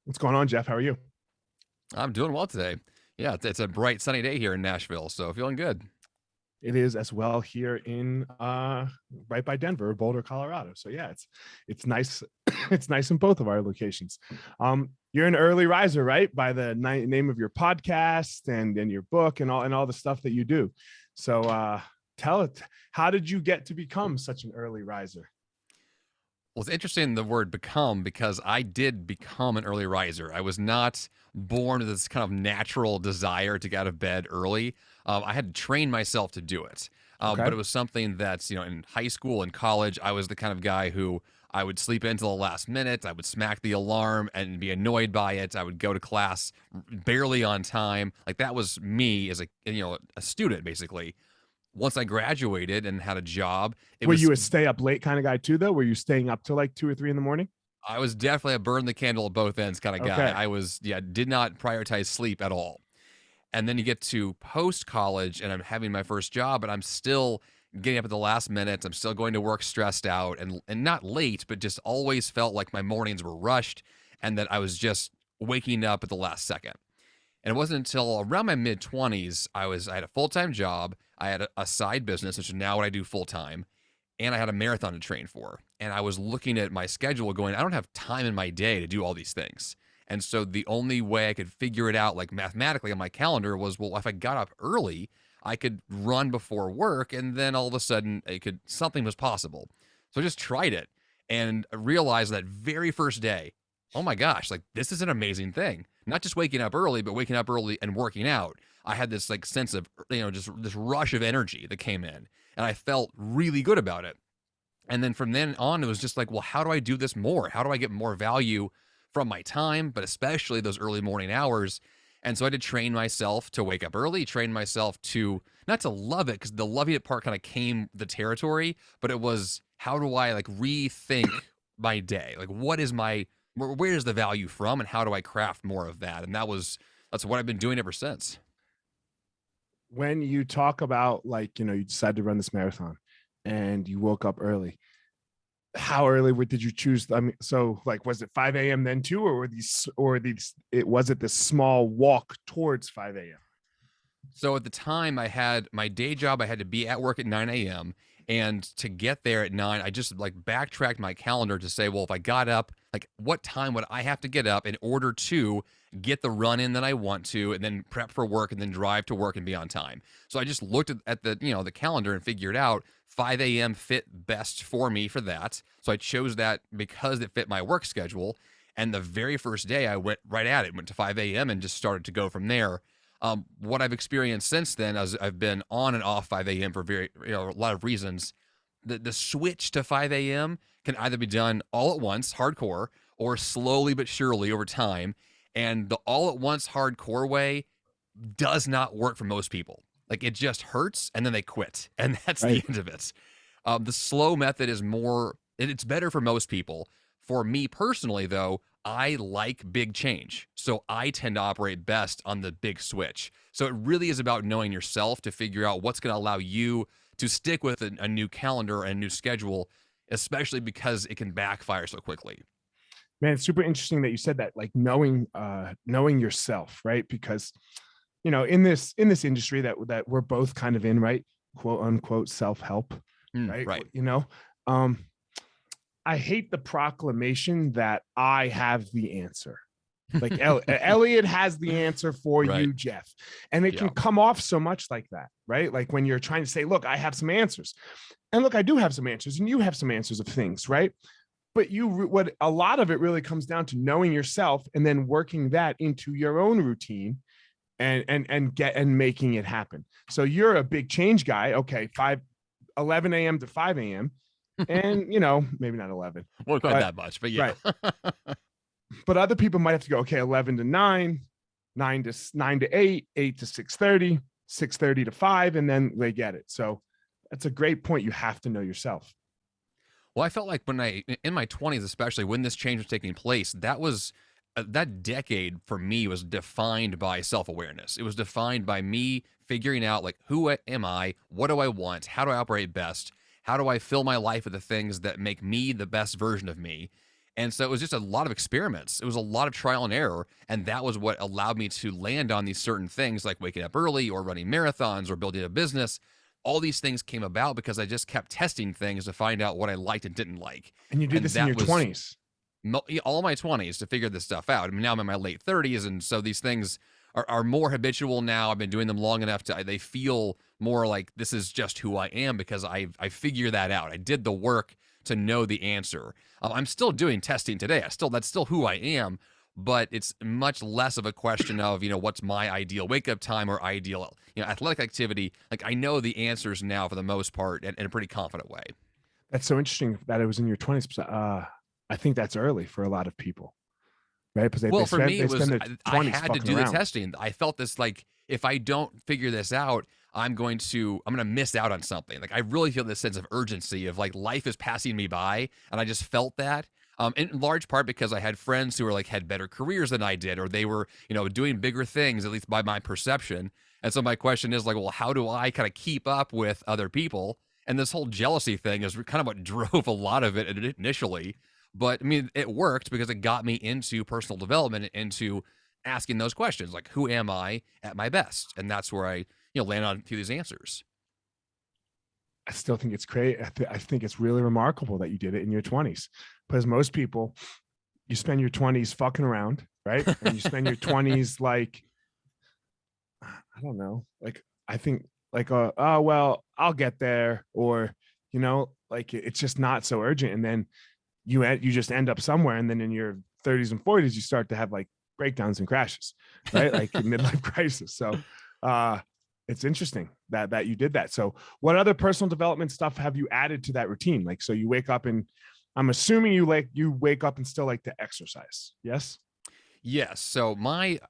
What's going on, Jeff? How are you? I'm doing well today. Yeah, it's a bright sunny day here in Nashville, so feeling good. It is as well here in right by Denver, Boulder, Colorado. So yeah, it's nice. It's nice in both of our locations. You're an early riser, right? By the name of your podcast and your book and all the stuff that you do. So tell it. How did you get to become such an early riser? Well, it's interesting the word become because I did become an early riser. I was not born with this kind of natural desire to get out of bed early. I had to train myself to do it. Okay. But it was something that's, in high school and college, I was the kind of guy who I would sleep in until the last minute. I would smack the alarm and be annoyed by it. I would go to class barely on time. Like that was me as a student, basically. Once I graduated and had a job, it Were was you a stay up late kind of guy too, though? Were you staying up till like 2 or 3 in the morning? I was definitely a burn the candle at both ends kind of guy. Okay. I was, yeah, did not prioritize sleep at all. And then you get to post college and I'm having my first job, and I'm still getting up at the last minute. I'm still going to work stressed out and not late, but just always felt like my mornings were rushed and that I was just waking up at the last second. And it wasn't until around my mid 20s I had a full-time job, I had a side business, which is now what I do full time, and I had a marathon to train for. And I was looking at my schedule going, I don't have time in my day to do all these things. And so the only way I could figure it out, like mathematically on my calendar, was well, if I got up early, I could run before work, and then all of a sudden something was possible. So I just tried it and realized that very first day, oh my gosh, like this is an amazing thing. Not just waking up early, but waking up early and working out. I had this like sense of, just this rush of energy that came in, and I felt really good about it. And then from then on, it was just like, well, how do I do this more? How do I get more value from my time, but especially those early morning hours? And so I had to train myself to wake up early, train myself to not to love it, because the loving it part kind of came the territory, but it was how do I like rethink my day? Like, what is where is the value from, and how do I craft more of that? And that's what I've been doing ever since. When you talk about like, you decided to run this marathon and you woke up early, how early did you choose? I mean, so like, was it 5 a.m. then too, or was it this small walk towards 5 a.m.? So at the time, I had my day job. I had to be at work at 9 a.m. And to get there at 9, I just like backtracked my calendar to say, well, if I got up, like what time would I have to get up in order to get the run in that I want to, and then prep for work and then drive to work and be on time. So I just looked at the calendar and figured out 5 a.m. fit best for me for that. So I chose that because it fit my work schedule. And the very first day I went right at it, went to 5 a.m. and just started to go from there. What I've experienced since then, as I've been on and off 5 a.m. for a lot of reasons, the switch to 5 a.m. can either be done all at once, hardcore, or slowly but surely over time. And the all at once hardcore way does not work for most people. Like it just hurts and then they quit. And that's the Right. end of it. The slow method is it's better for most people. For me personally, though, I like big change. So I tend to operate best on the big switch. So it really is about knowing yourself to figure out what's going to allow you to stick with a new calendar and a new schedule, especially because it can backfire so quickly. Man, it's super interesting that you said that, like knowing yourself, right? Because in this industry that we're both kind of in, right? Quote unquote self-help, right? Right. Um, I hate the proclamation that I have the answer. Like Elliot has the answer for Right. you, Jeff. And it Yeah. can come off so much like that, right? Like when you're trying to say, look, I have some answers. And look, I do have some answers, and you have some answers of things, right? But what a lot of it really comes down to knowing yourself and then working that into your own routine and making it happen. So you're a big change guy. Okay, 11 a.m. to 5 a.m. And maybe not 11, Won't quite but that much, but yeah. right. But other people might have to go, okay, 11 to 9, 9 to 8, 8 to 6:30, 6:30 to 5, and then they get it. So that's a great point. You have to know yourself. Well, I felt like in my 20s, especially when this change was taking place, that decade for me was defined by self awareness. It was defined by me figuring out, like, who am I? What do I want? How do I operate best? How do I fill my life with the things that make me the best version of me? And so it was just a lot of experiments. It was a lot of trial and error. And that was what allowed me to land on these certain things like waking up early or running marathons or building a business. All these things came about because I just kept testing things to find out what I liked and didn't like. And you did this in your 20s. All my 20s to figure this stuff out. I mean, now I'm in my late 30s. And so these things are more habitual now. I've been doing them long enough they feel more like this is just who I am because I figured that out. I did the work to know the answer. I'm still doing testing today. That's still who I am, but it's much less of a question of, what's my ideal wake up time or ideal, athletic activity. Like I know the answers now for the most part in a pretty confident way. That's so interesting that it was in your 20s. I think that's early for a lot of people, right? Because for me, it was I had to do the testing. I felt this like if I don't figure this out, I'm going to miss out on something. Like I really feel this sense of urgency of like life is passing me by, and I just felt that. In large part because I had friends who were like had better careers than I did, or they were doing bigger things, at least by my perception. And so my question is like, well, how do I kind of keep up with other people? And this whole jealousy thing is kind of what drove a lot of it initially. But I mean, it worked because it got me into personal development, into asking those questions like, who am I at my best? And that's where I land on a few of these answers. I still think it's great. I think it's really remarkable that you did it in your 20s, because most people, you spend your 20s fucking around, right? And you spend your 20s like, I don't know, like I think like, oh well, I'll get there, or like it's just not so urgent, and then you just end up somewhere, and then in your 30s and 40s you start to have like breakdowns and crashes, right? Like a midlife crisis. So it's interesting that you did that. So what other personal development stuff have you added to that routine? Like, so you wake up, and I'm assuming you wake up and still like to exercise. Yes. Yes. So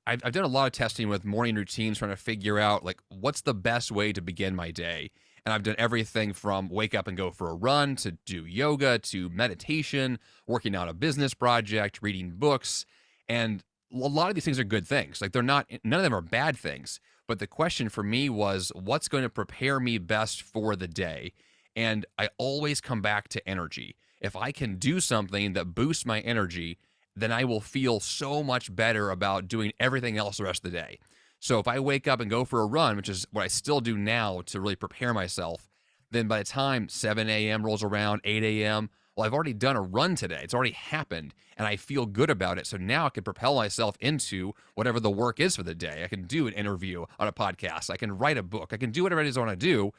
I've done a lot of testing with morning routines, trying to figure out like what's the best way to begin my day. And I've done everything from wake up and go for a run to do yoga to meditation, working on a business project, reading books. And a lot of these things are good things. Like none of them are bad things. But the question for me was, what's going to prepare me best for the day? And I always come back to energy. If I can do something that boosts my energy, then I will feel so much better about doing everything else the rest of the day. So if I wake up and go for a run, which is what I still do now to really prepare myself, then by the time 7 a.m. rolls around, 8 a.m., well, I've already done a run today. It's already happened, and I feel good about it. So now I can propel myself into whatever the work is for the day. I can do an interview on a podcast. I can write a book. I can do whatever it is I want to do,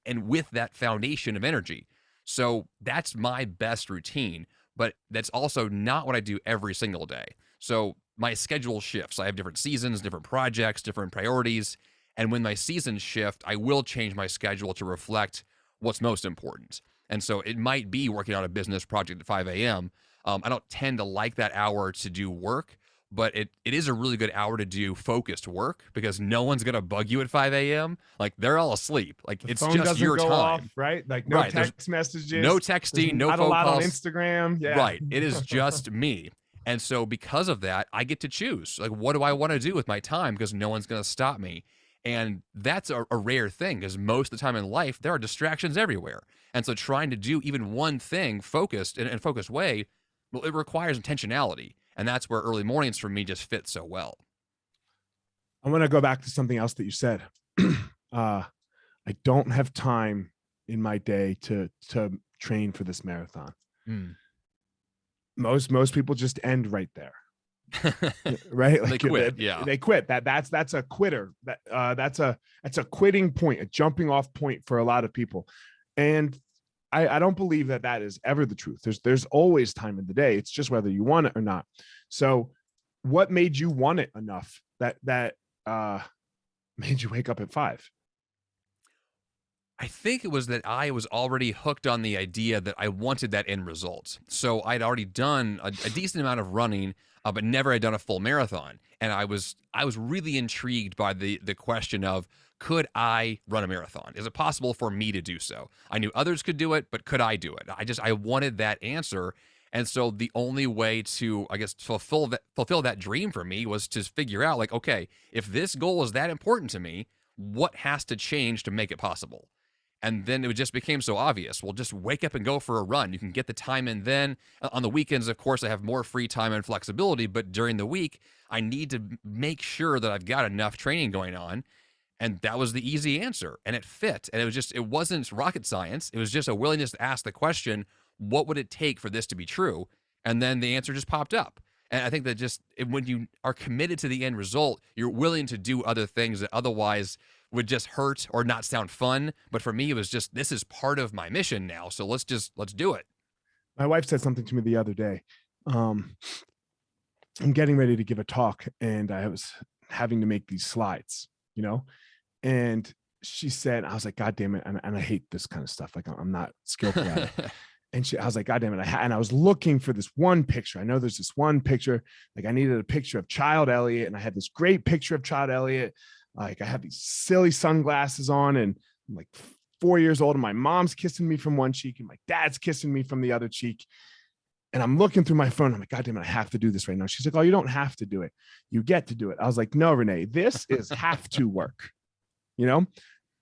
and with that foundation of energy. So that's my best routine, but that's also not what I do every single day. So my schedule shifts. I have different seasons, different projects, different priorities. And when my seasons shift, I will change my schedule to reflect what's most important. And so it might be working on a business project at 5 a.m. I don't tend to like that hour to do work, but it is a really good hour to do focused work because no one's going to bug you at 5 a.m. Like they're all asleep. Like it's just your time. Off, right? Like no text messages. No texting, no phone calls. Not a lot on Instagram. Yeah. Right. It is just me. And so because of that, I get to choose. Like, what do I want to do with my time? Because no one's going to stop me. And that's a rare thing because most of the time in life, there are distractions everywhere. And so trying to do even one thing focused in a focused way, well, it requires intentionality. And that's where early mornings for me just fit so well. I want to go back to something else that you said. I don't have time in my day to train for this marathon. Most people just end right there. Right? Like they quit. Yeah. They quit. That's a quitter. That's a quitting point, a jumping off point for a lot of people. And I don't believe that is ever the truth. There's always time in the day. It's just whether you want it or not. So what made you want it enough that made you wake up at 5? I think it was that I was already hooked on the idea that I wanted that end result. So I'd already done a decent amount of running, but never had done a full marathon. And I was really intrigued by the question of, could I run a marathon? Is it possible for me to do so? I knew others could do it, but could I do it? I wanted that answer. And so the only way to, I guess, fulfill that dream for me was to figure out like, okay, if this goal is that important to me, what has to change to make it possible? And then it just became so obvious. Well, just wake up and go for a run. You can get the time in then. On the weekends, of course, I have more free time and flexibility, but during the week, I need to make sure that I've got enough training going on. And that was the easy answer. And it fit. And it wasn't rocket science. It was just a willingness to ask the question, what would it take for this to be true? And then the answer just popped up. And I think that when you are committed to the end result, you're willing to do other things that otherwise would just hurt or not sound fun. But for me, it was just, this is part of my mission now. So let's do it. My wife said something to me the other day. I'm getting ready to give a talk, and I was having to make these slides, and she said, I was like, God damn it. And I hate this kind of stuff. Like, I'm not skillful at it. And I was like, God damn it. And I was looking for this one picture. I know there's this one picture. Like, I needed a picture of Child Elliott, and I had this great picture of Child Elliott. Like, I have these silly sunglasses on, and I'm like 4 years old, and my mom's kissing me from one cheek and my dad's kissing me from the other cheek. And I'm looking through my phone. I'm like, God damn it, I have to do this right now. She's like, oh, you don't have to do it. You get to do it. I was like, no, Renee, this is have to work,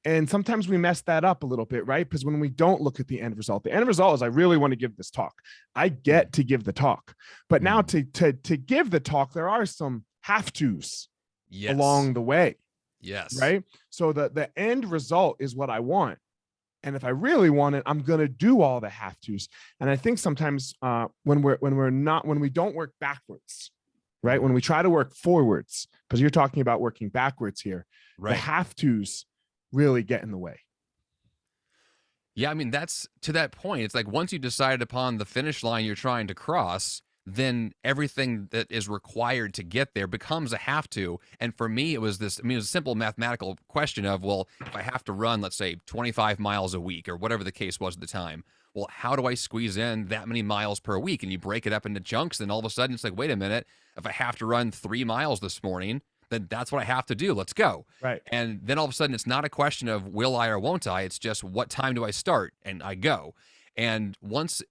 And sometimes we mess that up a little bit, right? Because when we don't look at the end result is I really want to give this talk. I get to give the talk. But now to give the talk, there are some have tos along the way. Yes. Right. So the end result is what I want. And if I really want it, I'm going to do all the have tos. And I think sometimes when we don't work backwards, right? When we try to work forwards, because you're talking about working backwards here, right. The have tos really get in the way. Yeah. I mean, that's to that point. It's like once you decided upon the finish line you're trying to cross, then everything that is required to get there becomes a have to. And for me, it was a simple mathematical question of, well, if I have to run, let's say 25 miles a week or whatever the case was at the time, well, how do I squeeze in that many miles per week? And you break it up into chunks. And all of a sudden it's like, wait a minute, if I have to run 3 miles this morning, then that's what I have to do. Let's go. Right. And then all of a sudden it's not a question of will I or won't I? It's just what time do I start? And I go. And once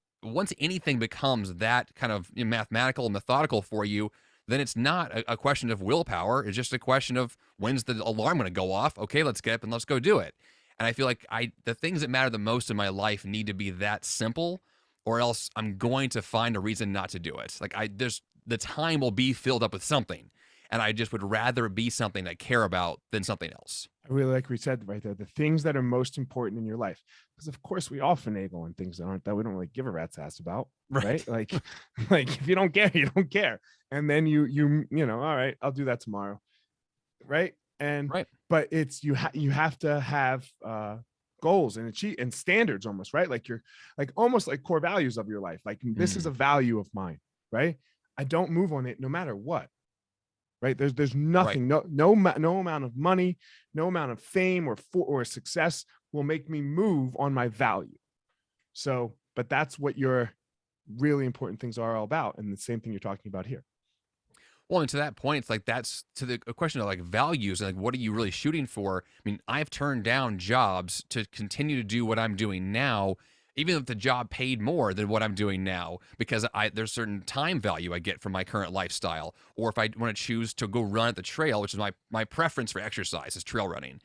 anything becomes that kind of mathematical and methodical for you, then it's not a question of willpower. It's just a question of when's the alarm going to go off? Okay, let's get up and let's go do it. And I feel like the things that matter the most in my life need to be that simple, or else I'm going to find a reason not to do it. Like the time will be filled up with something, and I just would rather be something I care about than something else. I really like we said right there, the things that are most important in your life. Because of course we all finagle in things that we don't really give a rat's ass about, right? Like if you don't care, you don't care. And then you all right, I'll do that tomorrow. Right. And but it's you have to have goals and achieve and standards almost, right? Like you're like almost like core values of your life. Like this is a value of mine, right? I don't move on it no matter what. Right. There's nothing, no amount of money, no amount of fame or success will make me move on my value. So, but that's what your really important things are all about. And the same thing you're talking about here. Well, and to that point, it's like that's to the question of like values and like what are you really shooting for? I mean, I've turned down jobs to continue to do what I'm doing now, even if the job paid more than what I'm doing now, because there's certain time value I get from my current lifestyle. Or if I want to choose to go run at the trail, which is my preference for exercise is trail running,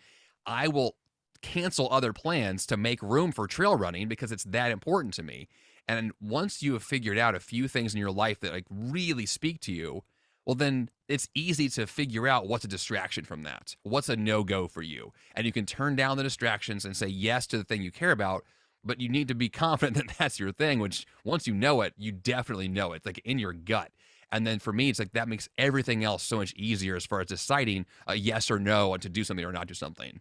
I will cancel other plans to make room for trail running because it's that important to me. And once you have figured out a few things in your life that like really speak to you, well, then it's easy to figure out what's a distraction from that. What's a no-go for you? And you can turn down the distractions and say yes to the thing you care about. But you need to be confident that that's your thing, which once you know it, you definitely know it, like in your gut. And then for me, it's like that makes everything else so much easier as far as deciding a yes or no and to do something or not do something.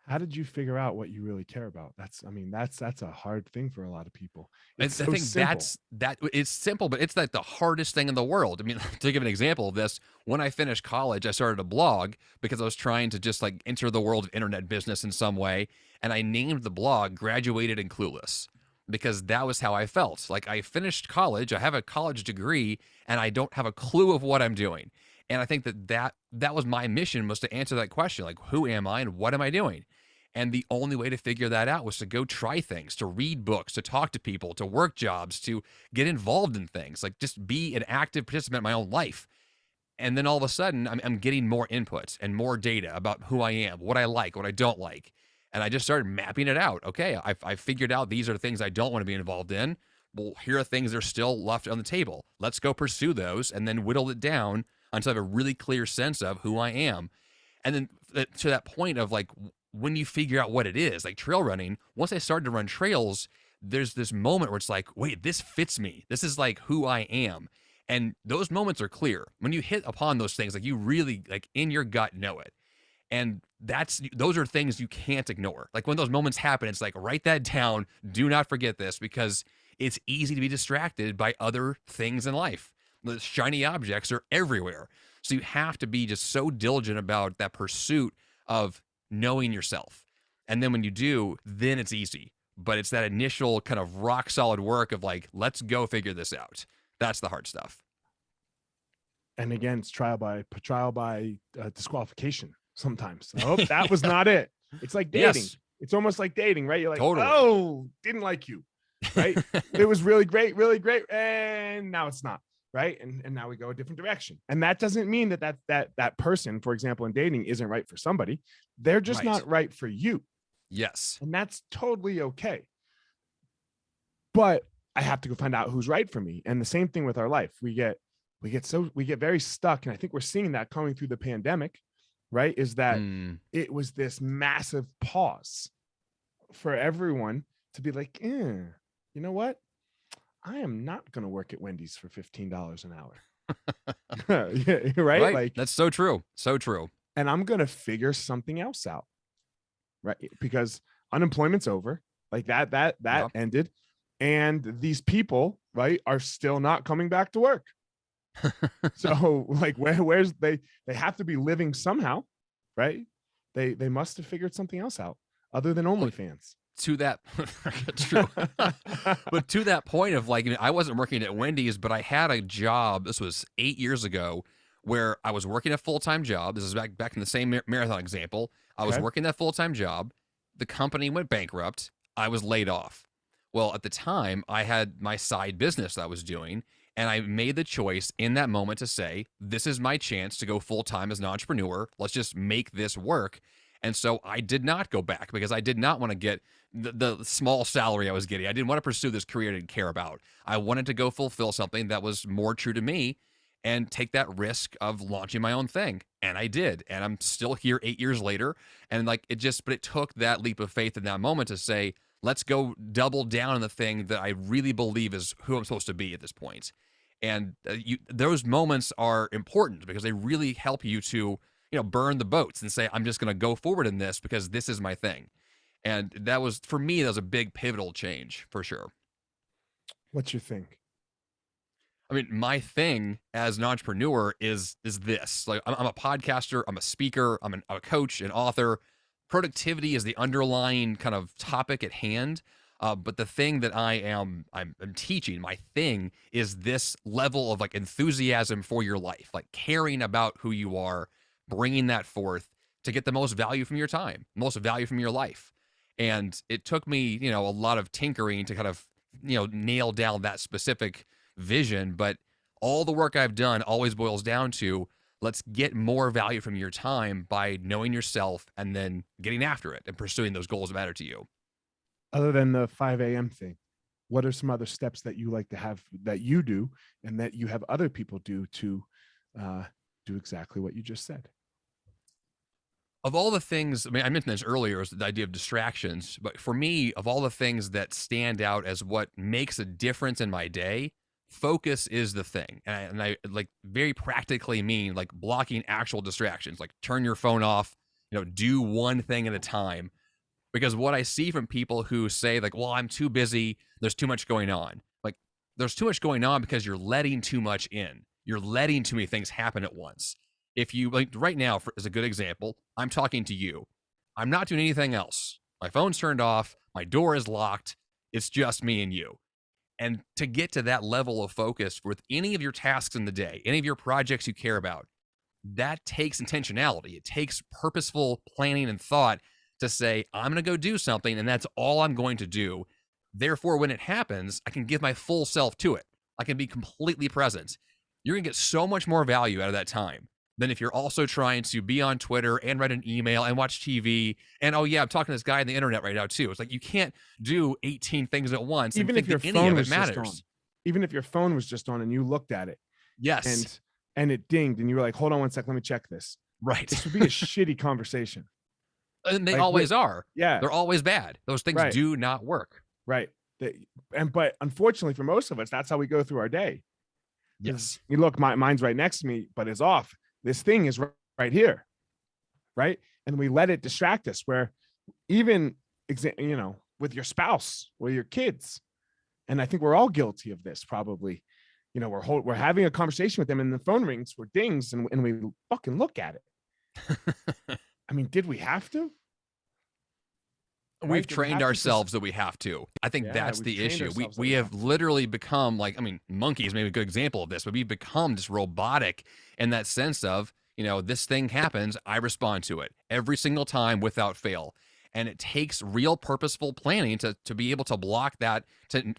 How did you figure out what you really care about? That's a hard thing for a lot of people. I think it's simple, but it's like the hardest thing in the world. I mean, to give an example of this, when I finished college, I started a blog because I was trying to just like enter the world of internet business in some way. And I named the blog Graduated and Clueless because that was how I felt. Like I finished college, I have a college degree, and I don't have a clue of what I'm doing. And I think that was my mission, was to answer that question, like, who am I and what am I doing? And the only way to figure that out was to go try things, to read books, to talk to people, to work jobs, to get involved in things, like just be an active participant in my own life. And then all of a sudden, I'm getting more input and more data about who I am, what I like, what I don't like. And I just started mapping it out. Okay, I figured out these are the things I don't want to be involved in. Well, here are things that are still left on the table. Let's go pursue those and then whittle it down until I have a really clear sense of who I am. And then to that point of like, when you figure out what it is, like trail running, once I started to run trails, there's this moment where it's like, wait, this fits me. This is like who I am. And those moments are clear. When you hit upon those things, like you really like in your gut know it. And those are things you can't ignore. Like when those moments happen, it's like, write that down. Do not forget this, because it's easy to be distracted by other things in life. The shiny objects are everywhere. So you have to be just so diligent about that pursuit of knowing yourself. And then when you do, then it's easy. But it's that initial kind of rock solid work of like, let's go figure this out. That's the hard stuff. And again, it's trial by disqualification sometimes. Oh, that was not it. It's like dating. Yes. It's almost like dating, right? You're like, Totally. oh, didn't like you, right? It was really great, and now it's not, right? And now we go a different direction. And that doesn't mean that person, for example, in dating isn't right for somebody. They're just not right for you. Yes. And that's totally okay. But I have to go find out who's right for me. And the same thing with our life. We get very stuck. And I think we're seeing that coming through the pandemic, right? Is that it was this massive pause for everyone to be like, you know what? I am not going to work at Wendy's for $15 an hour. Yeah, right? Like, that's so true. So true. And I'm going to figure something else out, right? Because unemployment's over. Like that ended. And these people, right, are still not coming back to work. So like where's they have to be living somehow, right? They must have figured something else out other than OnlyFans. To that, true. But to that point of like, I wasn't working at Wendy's, but I had a job. This was 8 years ago, where I was working a full-time job. This is back in the same marathon example. I was working that full-time job. The company went bankrupt. I was laid off. Well, at the time, I had my side business that I was doing, and I made the choice in that moment to say, this is my chance to go full-time as an entrepreneur. Let's just make this work. And so I did not go back, because I did not want to get the small salary I was getting. I didn't want to pursue this career I didn't care about. I wanted to go fulfill something that was more true to me and take that risk of launching my own thing. And I did. And I'm still here 8 years later. And like but it took that leap of faith in that moment to say, let's go double down on the thing that I really believe is who I'm supposed to be at this point. And those moments are important, because they really help you to, burn the boats and say, I'm just going to go forward in this because this is my thing. And that was, for me, that was a big pivotal change for sure. What's your thing? I mean, my thing as an entrepreneur is this. Like, I'm a podcaster, I'm a speaker, I'm a coach, an author. Productivity is the underlying kind of topic at hand. But the thing that I'm teaching, my thing, is this level of like enthusiasm for your life, like caring about who you are, bringing that forth to get the most value from your time, most value from your life. And it took me, a lot of tinkering to kind of, nail down that specific vision. But all the work I've done always boils down to, let's get more value from your time by knowing yourself and then getting after it and pursuing those goals that matter to you. Other than the 5 a.m. thing, what are some other steps that you like to have, that you do and that you have other people do to do exactly what you just said? Of all the things, I mean, I mentioned this earlier, is the idea of distractions, but for me, of all the things that stand out as what makes a difference in my day, focus is the thing. And I like very practically mean like blocking actual distractions, like turn your phone off, do one thing at a time. Because what I see from people who say like, well, I'm too busy, there's too much going on. Like, there's too much going on because you're letting too much in. You're letting too many things happen at once. If you, like right now, as a good example, I'm talking to you. I'm not doing anything else. My phone's turned off. My door is locked. It's just me and you. And to get to that level of focus with any of your tasks in the day, any of your projects you care about, that takes intentionality. It takes purposeful planning and thought to say, I'm going to go do something, and that's all I'm going to do. Therefore, when it happens, I can give my full self to it. I can be completely present. You're going to get so much more value out of that time. Then if you're also trying to be on Twitter and write an email and watch TV and, oh yeah, I'm talking to this guy on the internet right now too. It's like you can't do 18 things at once and Even if think your that any phone of it was just on, matters. even if your phone was just on and you looked at it Yes. and it dinged and you were like, hold on one sec, let me check this. Right. This would be a shitty conversation. And they Like, always are. Yeah. They're always bad. Those things Right. do not work. Right. But unfortunately for most of us, that's how we go through our day. Yes. You look, mine's right next to me, but it's off. This thing is right here. Right. And we let it distract us, where even, with your spouse or your kids. And I think we're all guilty of this probably. We're having a conversation with them and the phone rings or dings and we fucking look at it. I mean, did we have to? We've trained ourselves that we have to. I think that's the issue. We have literally become like, I mean, monkeys may be a good example of this, but we've become just robotic in that sense of, this thing happens, I respond to it every single time without fail. And it takes real purposeful planning to be able to block that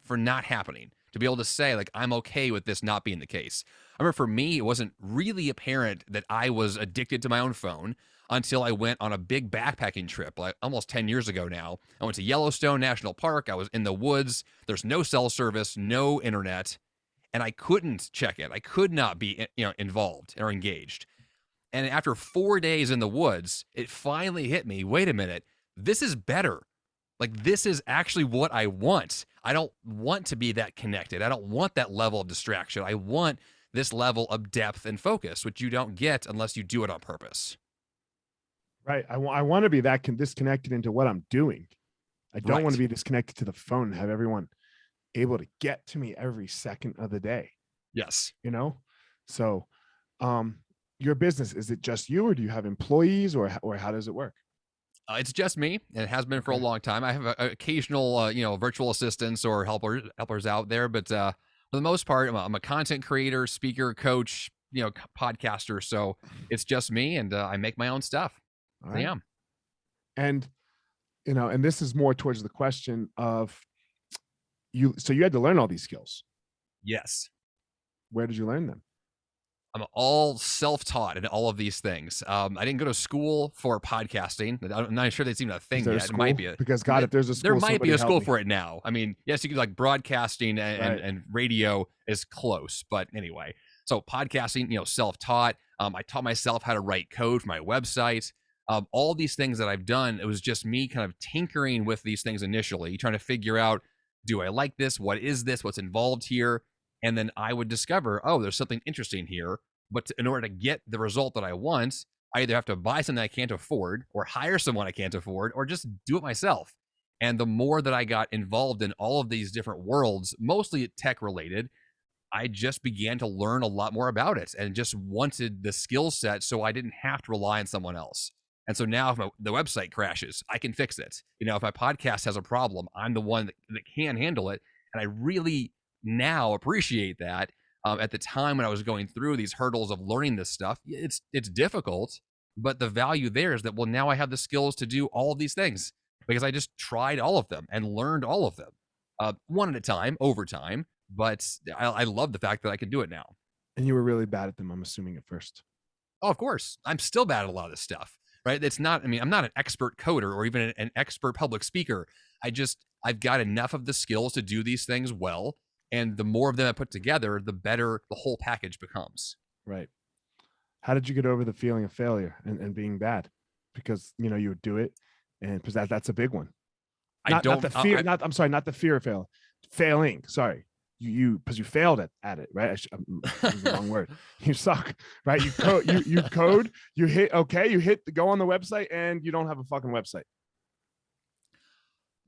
for not happening, to be able to say, like, I'm okay with this not being the case. I remember for me, it wasn't really apparent that I was addicted to my own phone until I went on a big backpacking trip, like almost 10 years ago now. I went to Yellowstone National Park. I was in the woods. There's no cell service, no internet, and I couldn't check it. I could not be, involved or engaged. And after 4 days in the woods, it finally hit me. Wait a minute. This is better. Like, this is actually what I want. I don't want to be that connected. I don't want that level of distraction. I want this level of depth and focus, which you don't get unless you do it on purpose. Right. I want to be that disconnected into what I'm doing. I don't want to be disconnected to the phone and have everyone able to get to me every second of the day. Yes. So, your business, is it just you, or do you have employees, or how does it work? It's just me, and it has been for a long time. I have occasional, virtual assistants or helpers out there, but for the most part, I'm a content creator, speaker, coach, podcaster. So it's just me, and I make my own stuff. All right. I am. And, and this is more towards the question of so you had to learn all these skills. Yes. Where did you learn them? I'm all self-taught in all of these things. I didn't go to school for podcasting. I'm not sure that's even a thing yet. It might be because God, if there's a school, there might be a school for it now. I mean, yes, you can, like, broadcasting and radio is close, but anyway. So podcasting, self-taught. I taught myself how to write code for my website. All these things that I've done, it was just me kind of tinkering with these things initially, trying to figure out, do I like this? What is this? What's involved here? And then I would discover, oh, there's something interesting here. But in order to get the result that I want, I either have to buy something I can't afford, or hire someone I can't afford, or just do it myself. And the more that I got involved in all of these different worlds, mostly tech related, I just began to learn a lot more about it and just wanted the skill set so I didn't have to rely on someone else. And so now if the website crashes, I can fix it. If my podcast has a problem, I'm the one that can handle it. And I really now appreciate that. At the time when I was going through these hurdles of learning this stuff, it's difficult, but the value there is that, well, now I have the skills to do all of these things because I just tried all of them and learned all of them, one at a time, over time. But I love the fact that I can do it now. And you were really bad at them, I'm assuming, at first. Oh, of course. I'm still bad at a lot of this stuff, right? It's not, I'm not an expert coder or even an expert public speaker. I've got enough of the skills to do these things well. And the more of them I put together, the better the whole package becomes. Right. How did you get over the feeling of failure and being bad? Because, you would do it, and because that's a big one. Not the fear. Not the fear of failing. Sorry. Because you failed at it, right? That's the wrong word. You suck, right? You code, you hit go on the website, and you don't have a fucking website.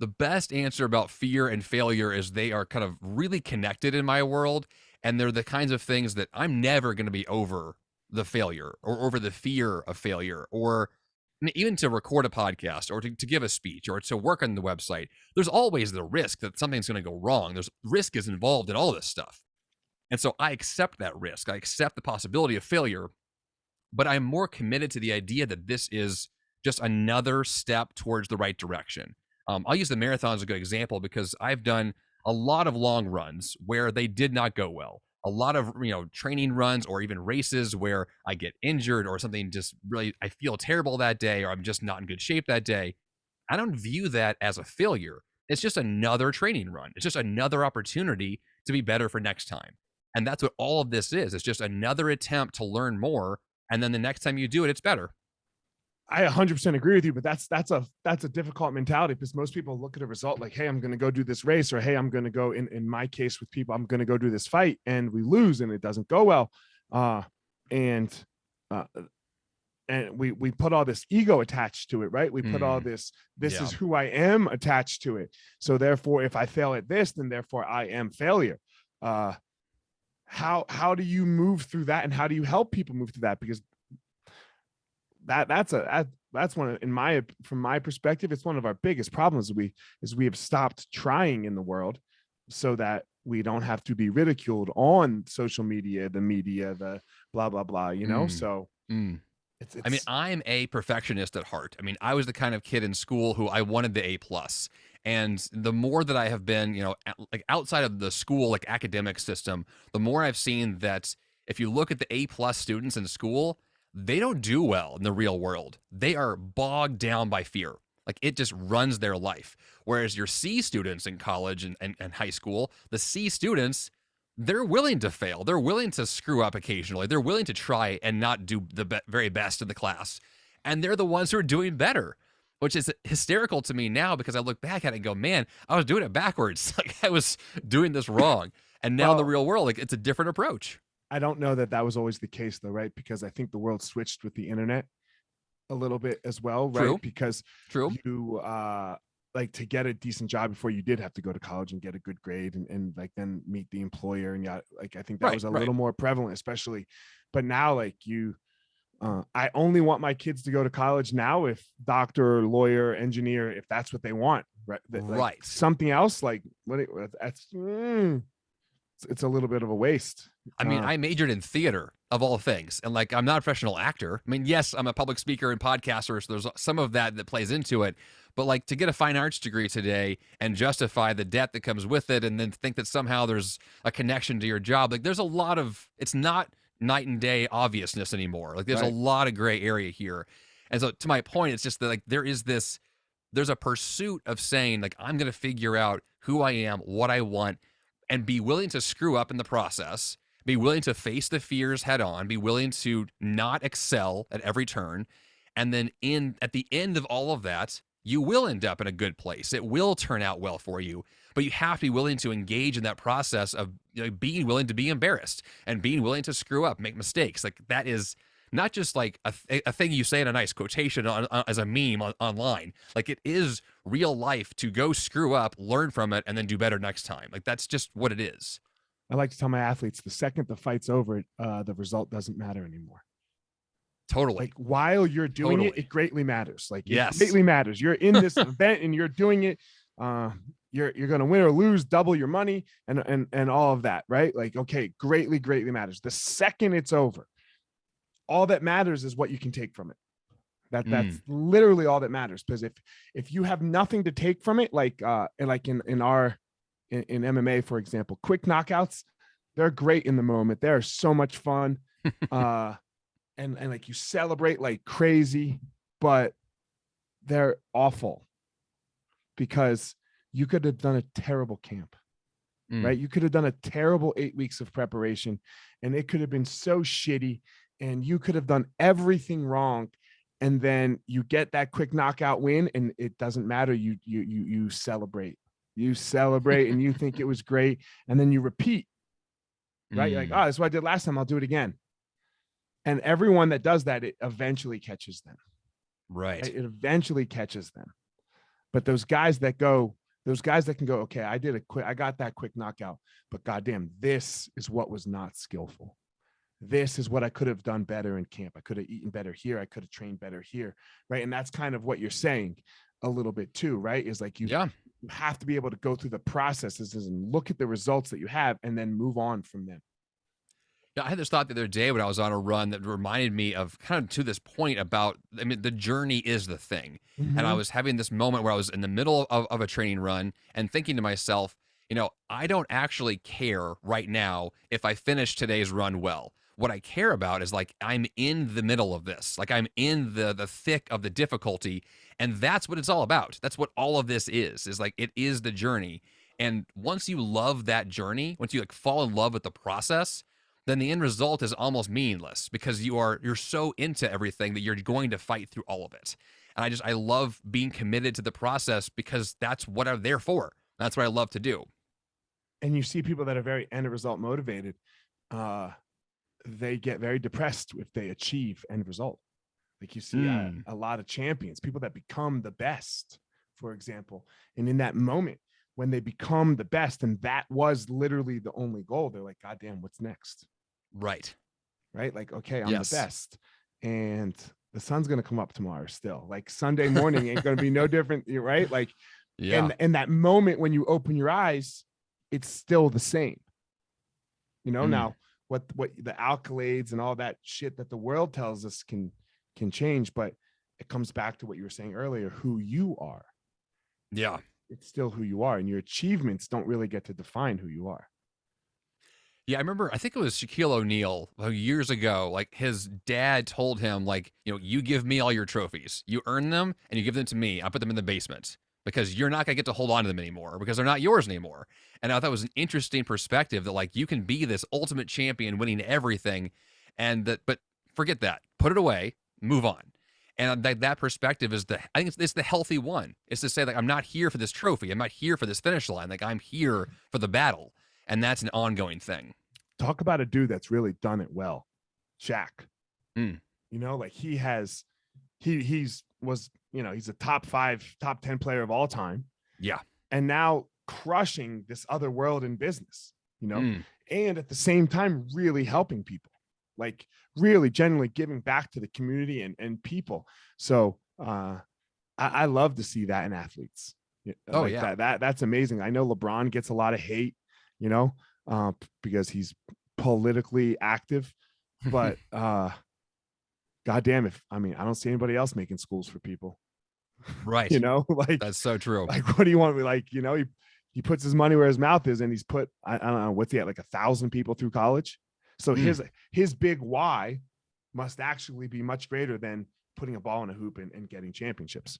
The best answer about fear and failure is they are kind of really connected in my world. And they're the kinds of things that I'm never going to be over the failure or over the fear of failure, or even to record a podcast or to give a speech or to work on the website. There's always the risk that something's going to go wrong. There's risk is involved in all this stuff. And so I accept that risk. I accept the possibility of failure, but I'm more committed to the idea that this is just another step towards the right direction. I'll use the marathon as a good example because I've done a lot of long runs where they did not go well. a lot of, training runs or even races where I get injured or something, just really, I feel terrible that day, or I'm just not in good shape that day. I don't view that as a failure. It's just another training run. It's just another opportunity to be better for next time. And that's what all of this is. It's just another attempt to learn more. And then the next time you do it, it's better. I 100% agree with you, but that's a difficult mentality, because most people look at a result like, hey, I'm going to go do this race, or hey, I'm going to go, in my case with people, I'm going to go do this fight, and we lose and it doesn't go well. And we put all this ego attached to it, right? We put all this is who I am attached to it. So therefore, if I fail at this, then therefore I am failure. How do you move through that, and how do you help people move through that? Because that's one of, from my perspective, it's one of our biggest problems. We have stopped trying in the world, so that we don't have to be ridiculed on social media, the media, the blah blah blah. So. I mean, I'm a perfectionist at heart. I mean, I was the kind of kid in school who I wanted the A+. And the more that I have been, like outside of the school, like academic system, the more I've seen that if you look at the A+ students in school, they don't do well in the real world. They are bogged down by fear. Like, it just runs their life. Whereas your C students in college and high school, the C students, they're willing to fail. They're willing to screw up occasionally. They're willing to try and not do the very best in the class. And they're the ones who are doing better, which is hysterical to me now, because I look back at it and go, man, I was doing it backwards. Like, I was doing this wrong. And now in the real world, like, it's a different approach. I don't know that was always the case, though, right? Because I think the world switched with the internet a little bit as well, right? True. Because you like, to get a decent job before, you did have to go to college and get a good grade, and like then meet the employer, and like I think that was a little more prevalent, especially. But now, like, I only want my kids to go to college now if doctor, lawyer, engineer, if that's what they want, right? Like, something else, like it's a little bit of a waste. I mean, I majored in theater, of all things, and like, I'm not a professional actor. I mean, yes, I'm a public speaker and podcaster, so there's some of that plays into it. But like, to get a fine arts degree today and justify the debt that comes with it, and then think that somehow there's a connection to your job, like, there's a lot of, it's not night and day obviousness anymore. Like, there's a lot of gray area here. And so, to my point, it's just that, like, there's a pursuit of saying, like, I'm going to figure out who I am, what I want, and be willing to screw up in the process, be willing to face the fears head on, be willing to not excel at every turn. And then at the end of all of that, you will end up in a good place. It will turn out well for you, but you have to be willing to engage in that process of being willing to be embarrassed and being willing to screw up, make mistakes. Like, that is not just like a thing you say in a nice quotation as a meme online. Like, it is real life to go screw up, learn from it, and then do better next time. Like, that's just what it is. I like to tell my athletes, the second the fight's over, the result doesn't matter anymore. Totally. Like, while you're doing it greatly matters. Like, yes, it greatly matters. You're in this event and you're doing it. You're going to win or lose, double your money, and all of that, right? Like, okay, greatly matters. The second it's over, all that matters is what you can take from it. That's literally all that matters. Because if you have nothing to take from it, like in MMA, for example, quick knockouts, they're great in the moment. They're so much fun. And like, you celebrate like crazy, but they're awful, because you could have done a terrible camp, right? You could have done a terrible 8 weeks of preparation, and it could have been so shitty, and you could have done everything wrong. And then you get that quick knockout win, and it doesn't matter. You celebrate, and you think it was great. And then you repeat, right? You're like, oh, that's what I did last time, I'll do it again. And everyone that does that, it eventually catches them. Right. It eventually catches them. But those guys that can go, okay, I got that quick knockout, but goddamn, this is what was not skillful. This is what I could have done better in camp. I could have eaten better here. I could have trained better here. Right. And that's kind of what you're saying a little bit too, right? Is like, you have to be able to go through the processes and look at the results that you have, and then move on from them. Yeah, I had this thought the other day when I was on a run that reminded me of, kind of to this point about, I mean, the journey is the thing. And I was having this moment where I was in the middle of a training run and thinking to myself, I don't actually care right now if I finish today's run well. What I care about is like I'm in the middle of this. Like I'm in the thick of the difficulty, and that's what it's all about. That's what all of this is like it is the journey. And once you love that journey, once you like fall in love with the process, then the end result is almost meaningless because you're so into everything that you're going to fight through all of it. And I love being committed to the process because that's what I'm there for. That's what I love to do. And you see people that are very end result motivated, they get very depressed if they achieve end result. Like you see a lot of champions, people that become the best, for example. And in that moment, when they become the best, and that was literally the only goal, they're like, God damn, what's next? Right. Right? Like, okay, I'm the best. And the sun's going to come up tomorrow still. Like Sunday morning ain't going to be no different, right? Like, and that moment when you open your eyes, it's still the same. Now what the accolades and all that shit that the world tells us can change, but it comes back to what you were saying earlier, who you are. Yeah. It's still who you are, and your achievements don't really get to define who you are. Yeah, I remember, I think it was Shaquille O'Neal years ago, like his dad told him, like, you give me all your trophies. You earn them and you give them to me. I put them in the basement because you're not going to get to hold on to them anymore because they're not yours anymore. And I thought it was an interesting perspective that like you can be this ultimate champion winning everything but forget that, put it away, move on. And that perspective is I think it's the healthy one. It's to say like, I'm not here for this trophy. I'm not here for this finish line. Like I'm here for the battle. And that's an ongoing thing. Talk about a dude that's really done it well. Shaq. Like he's a top 5, top 10 player of all time. Yeah. And now crushing this other world in business, and at the same time, really helping people, like really genuinely giving back to the community and people. So I love to see that in athletes. That's amazing. I know LeBron gets a lot of hate, because he's politically active, but goddamn, I don't see anybody else making schools for people. Right. Like that's so true. Like, what do you want? Like, he puts his money where his mouth is, and he's put, I don't know, what's he at, like 1,000 people through college. So his big why must actually be much greater than putting a ball in a hoop and getting championships.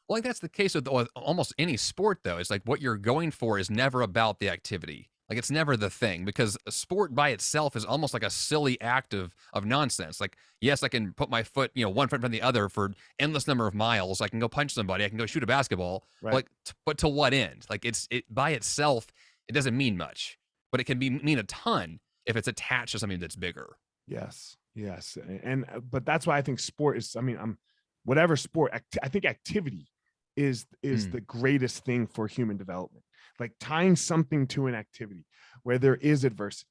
Well, like that's the case with almost any sport, though. It's like what you're going for is never about the activity. Like it's never the thing, because a sport by itself is almost like a silly act of nonsense. Like, yes, I can put my foot, one foot in front of the other for endless number of miles. I can go punch somebody. I can go shoot a basketball. Right. But to what end? Like it by itself, it doesn't mean much, but it can mean a ton if it's attached to something that's bigger. Yes. And but that's why I think sport is, whatever sport, I think activity is the greatest thing for human development. Like tying something to an activity where there is adversity,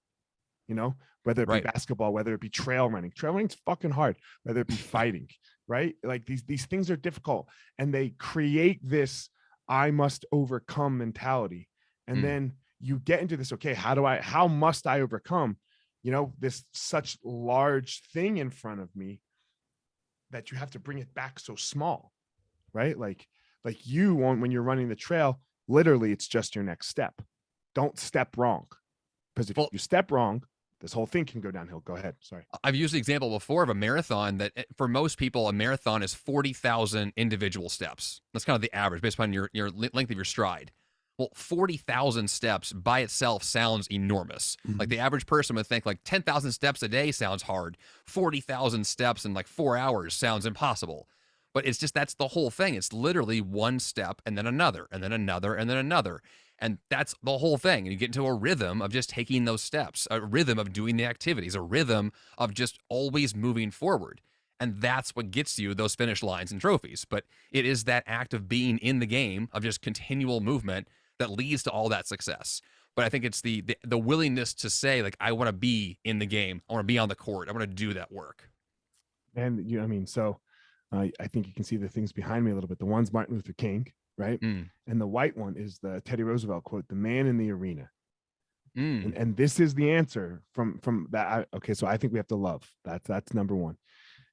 whether it be basketball, whether it be trail running. Trail running's fucking hard, whether it be fighting, right? Like these things are difficult, and they create this I must overcome mentality. And then you get into this, okay, how must I overcome, this such large thing in front of me that you have to bring it back so small, right? Like you want, when you're running the trail, literally it's just your next step. Don't step wrong, because if you step wrong, this whole thing can go downhill. Go ahead. Sorry. I've used the example before of a marathon that for most people, a marathon is 40,000 individual steps. That's kind of the average based upon your length of your stride. Well, 40,000 steps by itself sounds enormous. Like the average person would think like 10,000 steps a day sounds hard. 40,000 steps in like 4 hours sounds impossible. But it's just, that's the whole thing. It's literally one step and then another and then another and then another. And that's the whole thing. And you get into a rhythm of just taking those steps, a rhythm of doing the activities, a rhythm of just always moving forward. And that's what gets you those finish lines and trophies. But it is that act of being in the game, of just continual movement, that leads to all that success. But I think it's the willingness to say, like, I want to be in the game. I want to be on the court. I want to do that work. And I think you can see the things behind me a little bit. The one's Martin Luther King, right? And the white one is the Teddy Roosevelt quote, "The man in the arena." And this is the answer from that. Okay, so I think we have to love. That's number one.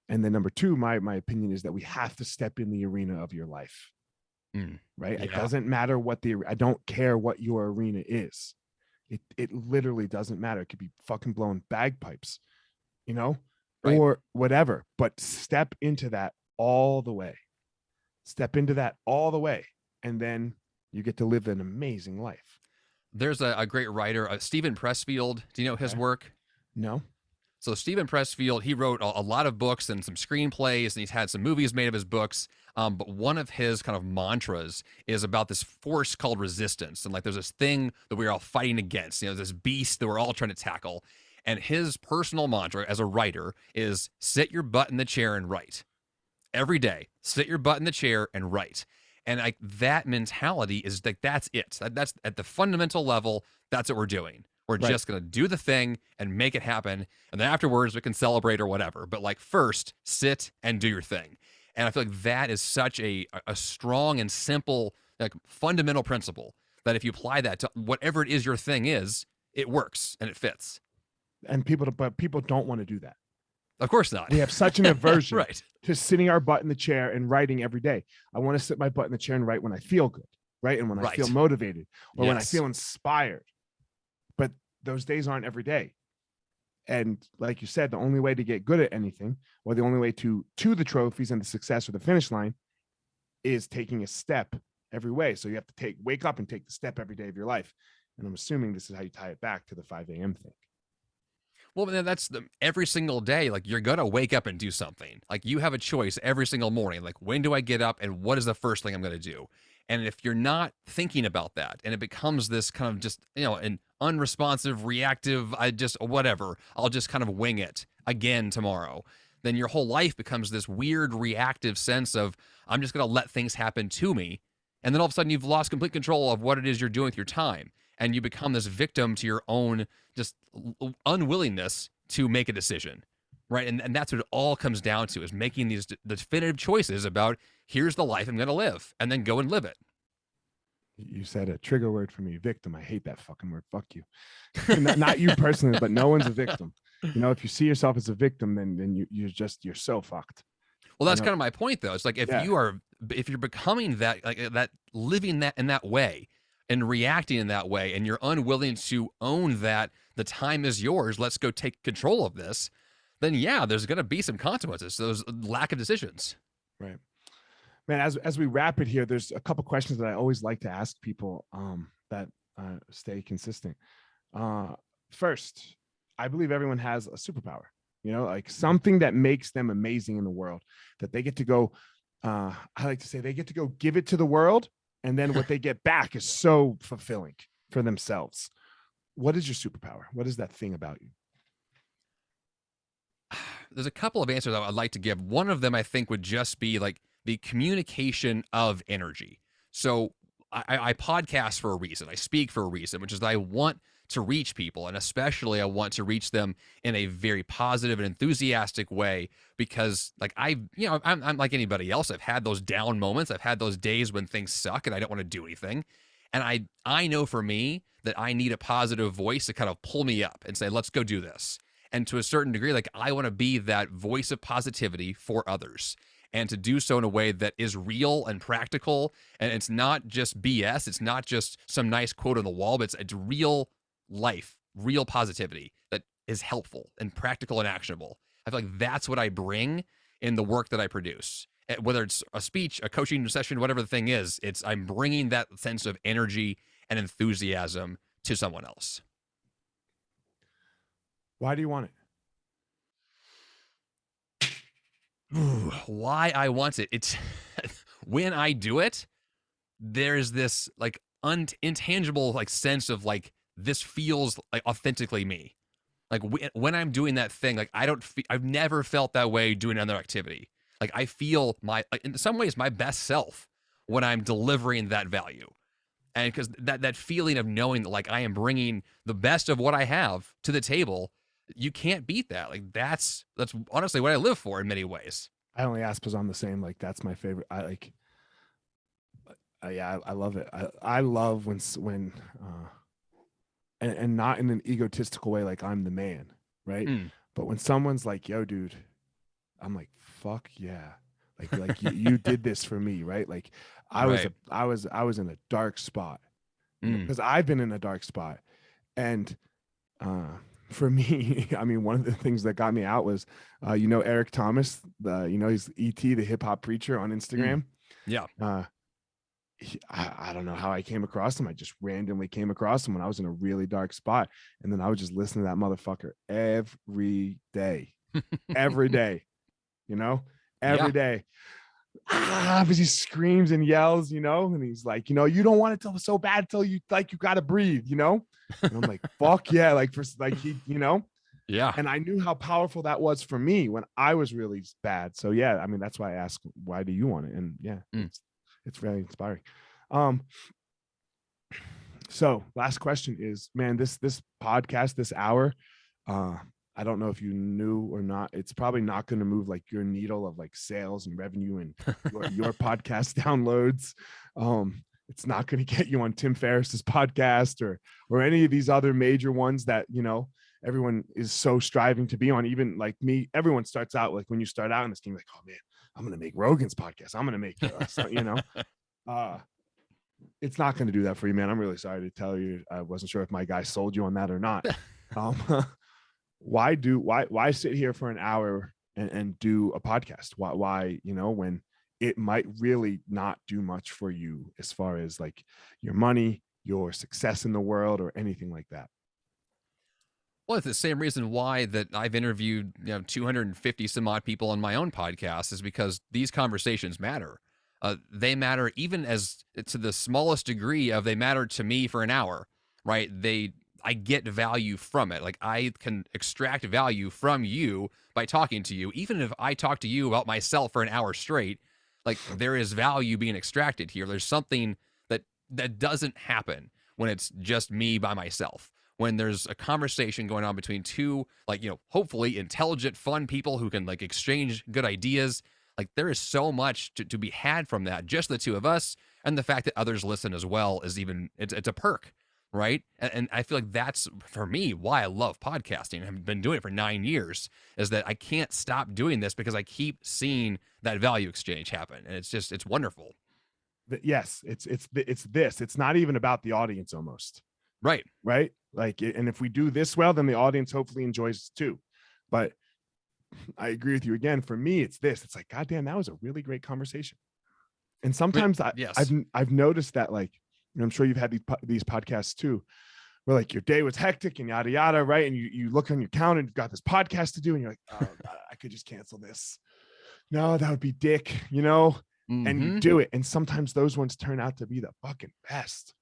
And then number two, my opinion is that we have to step in the arena of your life. right? It Yeah. doesn't matter I don't care what your arena is. It literally doesn't matter. It could be fucking blowing bagpipes, you know, Right. or whatever, but step into that all the way. Step into that all the way. And then you get to live an amazing life. There's a great writer, Stephen Pressfield. Do you know his Okay. work? No. So Stephen Pressfield, he wrote a lot of books and some screenplays, and he's had some movies made of his books. But one of his kind of mantras is about this force called resistance, and like there's this thing that we're all fighting against. You know, this beast that we're all trying to tackle. And his personal mantra as a writer is sit your butt in the chair and write. Every day, sit your butt in the chair and write. And like that mentality is like that's it. That's at the fundamental level. That's what we're doing. We're Right. just gonna do the thing and make it happen, and then afterwards we can celebrate or whatever. But like first, sit and do your thing. And I feel like that is such a strong and simple, like fundamental principle that if you apply that to whatever it is your thing is, it works and it fits. And people don't want to do that. Of course not. We have such an aversion right. to sitting our butt in the chair and writing every day. I want to sit my butt in the chair and write when I feel good, right? And when I Right. feel motivated or when I Yes. feel inspired. But those days aren't every day. And like you said, the only way to get good at anything, or the only way to the trophies and the success or the finish line, is taking a step every way. So you have to wake up and take the step every day of your life. And I'm assuming this is how you tie it back to the 5 a.m. thing. Well, then that's every single day. Like you're gonna wake up and do something. Like you have a choice every single morning. Like when do I get up and what is the first thing I'm gonna do? And if you're not thinking about that, and it becomes this kind of just an unresponsive, reactive, I'll just kind of wing it again tomorrow. Then your whole life becomes this weird reactive sense of I'm just gonna let things happen to me, and then all of a sudden you've lost complete control of what it is you're doing with your time, and you become this victim to your own just unwillingness to make a decision, right? And that's what it all comes down to, is making these definitive choices about here's the life I'm going to live, and then go and live it. You said a trigger word for me, victim. I hate that fucking word. Fuck you. Not you personally, but no one's a victim. You know, if you see yourself as a victim, then you're so fucked. Well, that's kind of my point, though. It's like if you're becoming that, like that, living that in that way and reacting in that way, and you're unwilling to own that the time is yours, let's go take control of this, then yeah, there's going to be some consequences. Those lack of decisions. Right. Man, as we wrap it here, there's a couple questions that I always like to ask people that stay consistent. First, I believe everyone has a superpower, like something that makes them amazing in the world, that they get to go, I like to say they get to go give it to the world. And then what they get back is so fulfilling for themselves. What is your superpower? What is that thing about you? There's a couple of answers I'd like to give. One of them I think would just be like the communication of energy. So I podcast for a reason. I speak for a reason, which is that I want to reach people, and especially I want to reach them in a very positive and enthusiastic way, because like I'm like anybody else. I've had those down moments. I've had those days when things suck and I don't want to do anything. And I know for me that I need a positive voice to kind of pull me up and say, let's go do this. And to a certain degree, like I want to be that voice of positivity for others, and to do so in a way that is real and practical. And it's not just BS. It's not just some nice quote on the wall, but it's real life, real positivity that is helpful and practical and actionable. I feel like that's what I bring in the work that I produce. Whether it's a speech, a coaching session, whatever the thing is, I'm bringing that sense of energy and enthusiasm to someone else. Why do you want it? Ooh, why I want it? It's when I do it, there's this like intangible like sense of like this feels like authentically me. Like when I'm doing that thing, like I've never felt that way doing another activity. Like I feel in some ways my best self when I'm delivering that value. And because that feeling of knowing that like I am bringing the best of what I have to the table, you can't beat that. Like that's honestly what I live for in many ways. I only asked because I'm the same. Like that's my favorite. I love it. I love when and not in an egotistical way, like I'm the man, right? But when someone's like, yo, dude, I'm like, fuck yeah. Like you did this for me, right? Like I Right. was in a dark spot, Mm. because I've been in a dark spot. And for me, I mean, one of the things that got me out was, Eric Thomas, he's ET, the hip hop preacher on Mm. Instagram. Yeah. I don't know how I came across him. I just randomly came across him when I was in a really dark spot. And then I would just listen to that motherfucker every day, every day, Yeah. every day. Because he screams and yells, and he's like, you don't want it till so bad till you got to breathe, and I'm like, fuck yeah, like he, Yeah. and I knew how powerful that was for me when I was really bad. So yeah, I mean, that's why I asked, why do you want it? And yeah, Mm. it's very inspiring. So last question is, man, this podcast, this hour, I don't know if you knew or not, it's probably not going to move like your needle of like sales and revenue and your podcast downloads. It's not going to get you on Tim Ferriss's podcast or any of these other major ones that, everyone is so striving to be on. Even like me, everyone starts out, like when you start out in this game, like, oh man, I'm going to make Rogan's podcast. I'm going to make, it's not going to do that for you, man. I'm really sorry to tell you. I wasn't sure if my guy sold you on that or not. Um, why sit here for an hour and do a podcast? Why, when it might really not do much for you as far as like your money, your success in the world, or anything like that? Well, it's the same reason why that I've interviewed 250 some odd people on my own podcast, is because these conversations matter. They matter even as to the smallest degree of they matter to me for an hour, right? I get value from it. Like I can extract value from you by talking to you. Even if I talk to you about myself for an hour straight, like there is value being extracted here. There's something that doesn't happen when it's just me by myself. When there's a conversation going on between two, like, hopefully intelligent, fun people who can like exchange good ideas, like there is so much to be had from that. Just the two of us, and the fact that others listen as well is it's a perk, right? And I feel like that's, for me, why I love podcasting. I've been doing it for 9 years, is that I can't stop doing this because I keep seeing that value exchange happen. And it's wonderful. Yes, it's not even about the audience almost. Right. Right. Like, and if we do this well, then the audience hopefully enjoys it too. But I agree with you again. For me, it's like, goddamn, that was a really great conversation. And sometimes yes. I've noticed that, like, I'm sure you've had these podcasts too, where like your day was hectic and yada yada, right? And you look on your calendar and you've got this podcast to do, and you're like, oh God, I could just cancel this. No, that would be dick, and you do it. And sometimes those ones turn out to be the fucking best,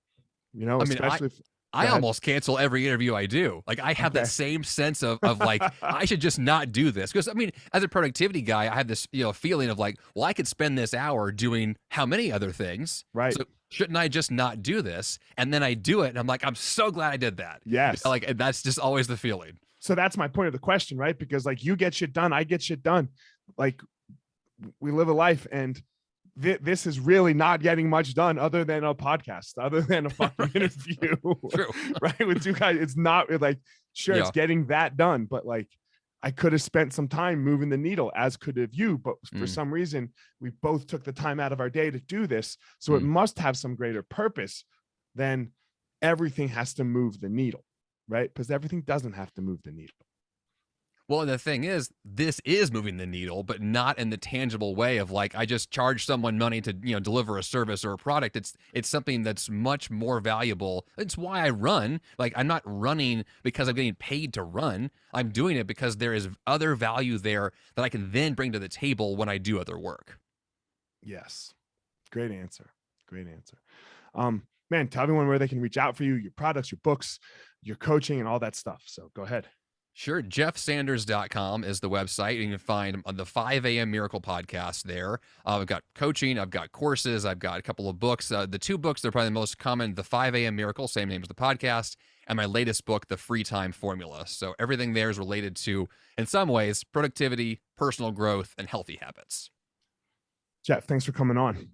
especially. I almost cancel every interview I do. Like I have that same sense of like, I should just not do this. Because I mean, as a productivity guy, I have this, feeling of like, well, I could spend this hour doing how many other things. Right. So shouldn't I just not do this? And then I do it. And I'm like, I'm so glad I did that. Yes. Like that's just always the feeling. So that's my point of the question, right? Because like you get shit done, I get shit done. Like we live a life, and this is really not getting much done other than a podcast, other than a fucking interview. True. Right? With two guys, it's not like, sure, it's getting that done, but like I could have spent some time moving the needle, as could have you, but for some reason we both took the time out of our day to do this. So it must have some greater purpose than everything has to move the needle, right? Because everything doesn't have to move the needle. Well, and the thing is, this is moving the needle, but not in the tangible way of like, I just charge someone money to, deliver a service or a product. It's something that's much more valuable. It's why I run. Like, I'm not running because I'm getting paid to run. I'm doing it because there is other value there that I can then bring to the table when I do other work. Yes. Great answer. Great answer. Man, tell everyone where they can reach out for you, your products, your books, your coaching, and all that stuff. So go ahead. Sure. JeffSanders.com is the website. You can find the 5 a.m. Miracle podcast there. I've got coaching. I've got courses. I've got a couple of books. The two books that are probably the most common, the 5 a.m. Miracle, same name as the podcast, and my latest book, The Free Time Formula. So everything there is related to, in some ways, productivity, personal growth, and healthy habits. Jeff, thanks for coming on.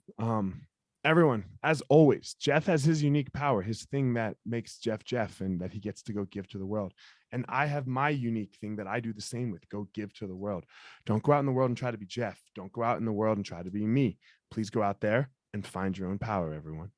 Everyone, as always, Jeff has his unique power, his thing that makes Jeff, and that he gets to go give to the world. And I have my unique thing that I do the same with. Go give to the world. Don't go out in the world and try to be Jeff. Don't go out in the world and try to be me. Please go out there and find your own power, everyone.